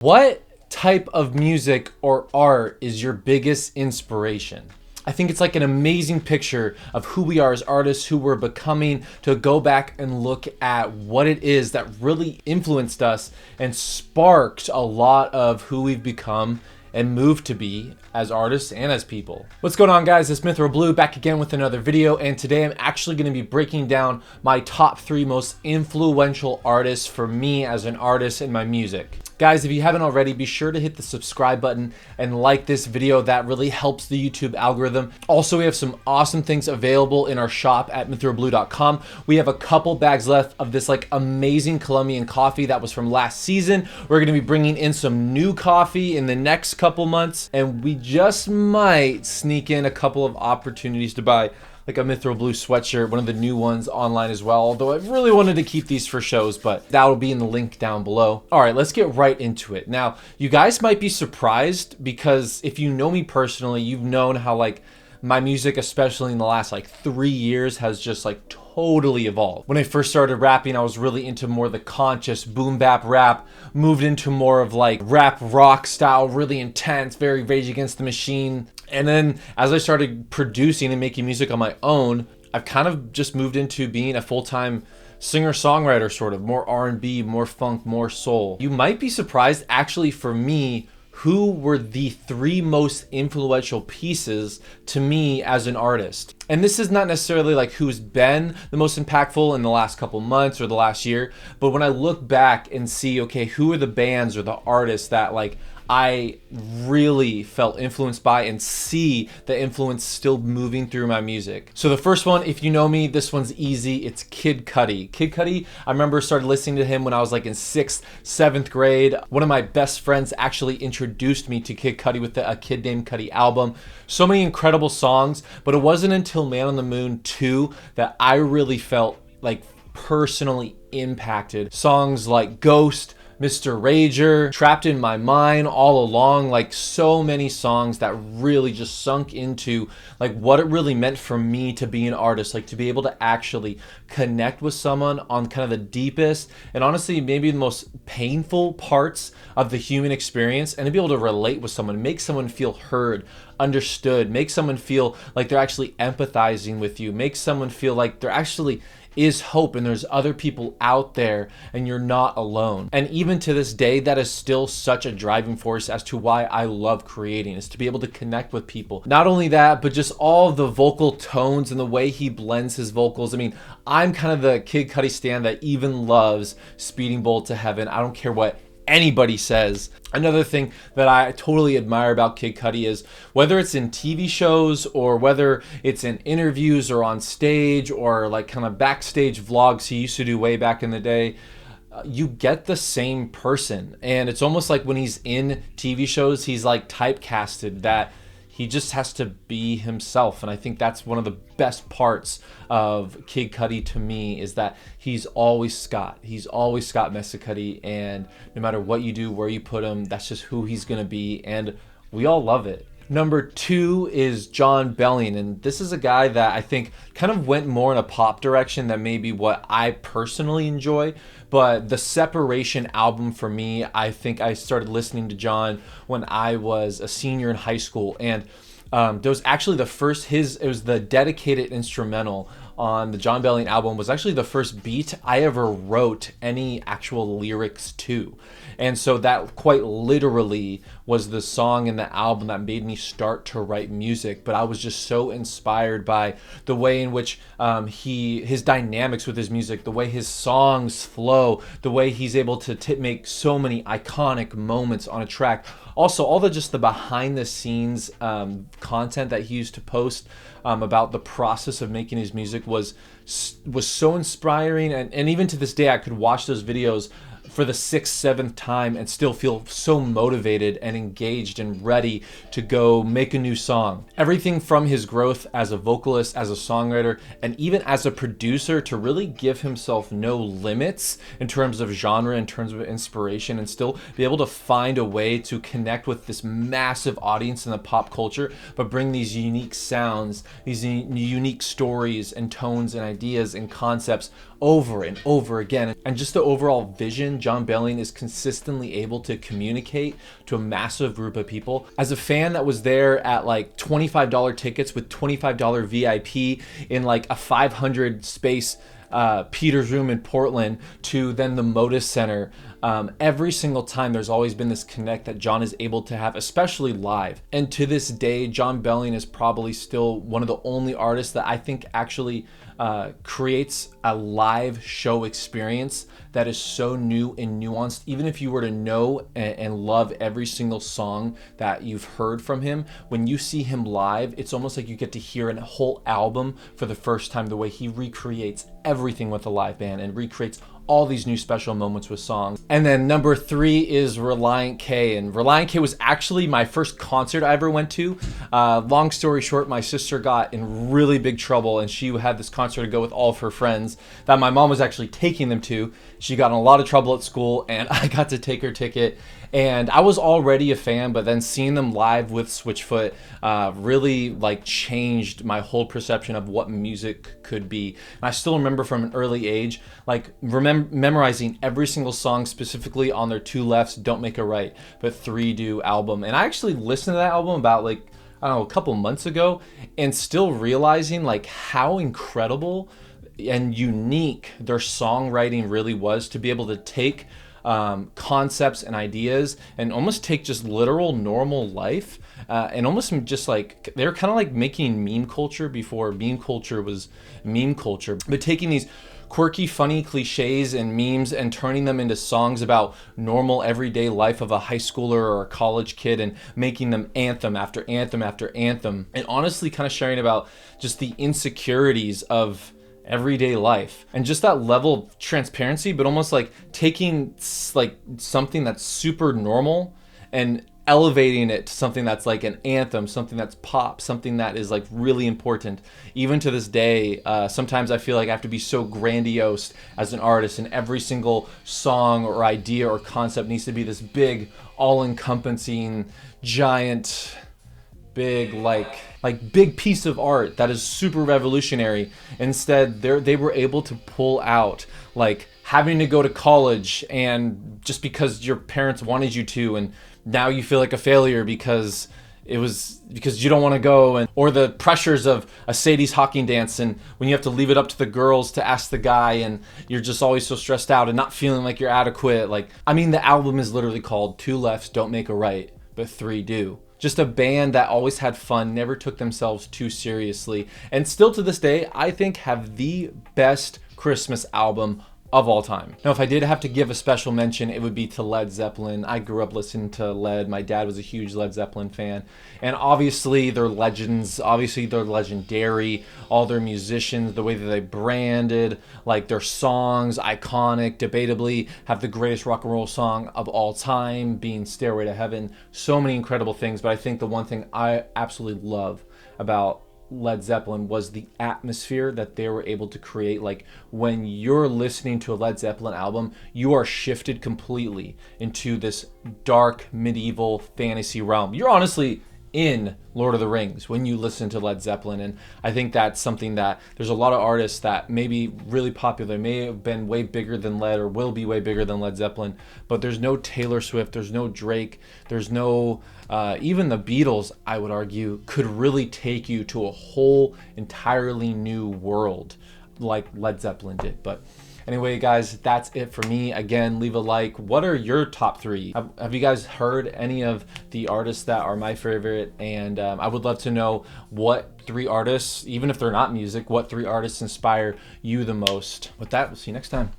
What type of music or art is your biggest inspiration? I think it's like an amazing picture of who we are as artists, who we're becoming, to go back and look at what it is that really influenced us and sparked a lot of who we've become and moved to be as artists and as people. What's going on, guys? It's Mith back again with another video, and today I'm actually going to be breaking down my top 3 most influential artists for me as an artist in my music. Guys, if you haven't already, be sure to hit the subscribe button and like this video. That really helps the YouTube algorithm. Also, we have some awesome things available in our shop at mithblue.com. We have a couple bags left of this like amazing Colombian coffee that was from last season. We're going to be bringing in some new coffee in the next couple months, and we just might sneak in a couple of opportunities to buy like a Mith sweatshirt, one of the new ones online as well. Although I really wanted to keep these for shows, but that'll be in the link down below. All right, let's get right into it. Now, you guys might be surprised because if you know me personally, you've known how like my music, especially in the last like 3 years, has just like totally evolved. When I first started rapping, I was really into more the conscious boom bap rap, moved into more of like rap rock style, really intense, very Rage Against the Machine. And then as I started producing and making music on my own, I've kind of just moved into being a full-time singer-songwriter, sort of more R&B, more funk, more soul. You might be surprised, actually, for me, who were the 3 most influential pieces to me as an artist. And this is not necessarily like who's been the most impactful in the last couple months or the last year, but when I look back and see, okay, who are the bands or the artists that like I really felt influenced by and see the influence still moving through my music. So the first one, if you know me, this one's easy. It's Kid Cudi. Kid Cudi, I remember started listening to him when I was like in 6th, 7th grade. One of my best friends actually introduced me to Kid Cudi with the A Kid Named Cudi album. So many incredible songs, but it wasn't until Man on the Moon 2 that I really felt like personally impacted. Songs like Ghost, Mr. Rager, Trapped in My Mind, All Along, like so many songs that really just sunk into like what it really meant for me to be an artist, like to be able to actually connect with someone on kind of the deepest and honestly maybe the most painful parts of the human experience, and to be able to relate with someone, make someone feel heard, understood, make someone feel like they're actually empathizing with you, make someone feel like there actually is hope and there's other people out there and you're not alone. And even to this day, that is still such a driving force as to why I love creating, is to be able to connect with people. Not only that, but just all the vocal tones and the way he blends his vocals. I mean, I'm kind of the Kid Cudi stan that even loves Speeding Bullet to Heaven. I don't care what anybody says. Another thing that I totally admire about Kid Cudi is whether it's in TV shows or whether it's in interviews or on stage or like kind of backstage vlogs he used to do way back in the day, you get the same person. And it's almost like when he's in TV shows, he's like typecasted, that he just has to be himself. And I think that's one of the best parts of Kid Cudi to me, is that he's always Scott. He's always Scott Mesicudi, and no matter what you do, where you put him, that's just who he's gonna be, and we all love it. Number 2 is Jon Bellion, and this is a guy that I think kind of went more in a pop direction than maybe what I personally enjoy. But the Separation album for me, I think I started listening to Jon when I was a senior in high school, and there was actually the first, it was the dedicated instrumental on the Jon Bellion album, was actually the first beat I ever wrote any actual lyrics to. And so that quite literally was the song in the album that made me start to write music. But I was just so inspired by the way in which his dynamics with his music, the way his songs flow, the way he's able to make so many iconic moments on a track. Also, all the behind the scenes content that he used to post about the process of making his music was so inspiring, and even to this day I could watch those videos for the 6th, 7th time and still feel so motivated and engaged and ready to go make a new song. Everything from his growth as a vocalist, as a songwriter, and even as a producer, to really give himself no limits in terms of genre, in terms of inspiration, and still be able to find a way to connect with this massive audience in the pop culture, but bring these unique sounds, these unique stories and tones and ideas and concepts over and over again. And just the overall vision, Jon Bellion is consistently able to communicate to a massive group of people. As a fan that was there at like $25 tickets with $25 VIP in like a 500 space Peters Room in Portland to then the Modus Center, every single time there's always been this connect that Jon is able to have, especially live. And to this day, Jon Bellion is probably still one of the only artists that I think actually creates a live show experience that is so new and nuanced. Even if you were to know and love every single song that you've heard from him, when you see him live, it's almost like you get to hear a whole album for the first time, the way he recreates everything with a live band and recreates all these new special moments with songs. And then number 3 is Relient K. And Relient K was actually my first concert I ever went to. Long story short, my sister got in really big trouble and she had this concert to go with all of her friends that my mom was actually taking them to. She got in a lot of trouble at school and I got to take her ticket. And I was already a fan, but then seeing them live with Switchfoot really like changed my whole perception of what music could be. And I still remember from an early age, like memorizing every single song, specifically on their Two Lefts, Don't Make a Right, but Three Do album. And I actually listened to that album about like, I don't know, a couple months ago, and still realizing like how incredible and unique their songwriting really was, to be able to take concepts and ideas and almost take just literal normal life and almost just like they're kind of like making meme culture before meme culture was meme culture, but taking these quirky, funny cliches and memes and turning them into songs about normal everyday life of a high schooler or a college kid and making them anthem after anthem after anthem, and honestly kind of sharing about just the insecurities of everyday life and just that level of transparency, but almost like taking like something that's super normal and elevating it to something that's like an anthem, something that's pop, something that is like really important. Even to this day, sometimes I feel like I have to be so grandiose as an artist, and every single song or idea or concept needs to be this big, all-encompassing, giant, big big piece of art that is super revolutionary. Instead, they were able to pull out like having to go to college, and just because your parents wanted you to, and now you feel like a failure because you don't want to go, and or the pressures of a Sadie's Hawking dance, and when you have to leave it up to the girls to ask the guy, and you're just always so stressed out and not feeling like you're adequate. Like, I mean, the album is literally called Two Lefts Don't Make a Right, but Three Do. Just a band that always had fun, never took themselves too seriously, and still to this day, I think have the best Christmas album of all time. Now, if I did have to give a special mention, it would be to Led Zeppelin. I grew up listening to Led. My dad was a huge Led Zeppelin fan. And obviously they're legends. Obviously they're legendary. All their musicians, the way that they branded, like their songs, iconic, debatably have the greatest rock and roll song of all time, being Stairway to Heaven. So many incredible things, but I think the one thing I absolutely love about Led Zeppelin was the atmosphere that they were able to create. Like, when you're listening to a Led Zeppelin album, you are shifted completely into this dark medieval fantasy realm. You're honestly in Lord of the Rings when you listen to Led Zeppelin. And I think that's something that there's a lot of artists that may be really popular, may have been way bigger than Led or will be way bigger than Led Zeppelin, but there's no Taylor Swift, there's no Drake, there's no even the Beatles, I would argue, could really take you to a whole entirely new world like Led Zeppelin did. But anyway, guys, that's it for me. Again, leave a like. What are your top 3? Have you guys heard any of the artists that are my favorite? And I would love to know what 3 artists, even if they're not music, what 3 artists inspire you the most. With that, we'll see you next time.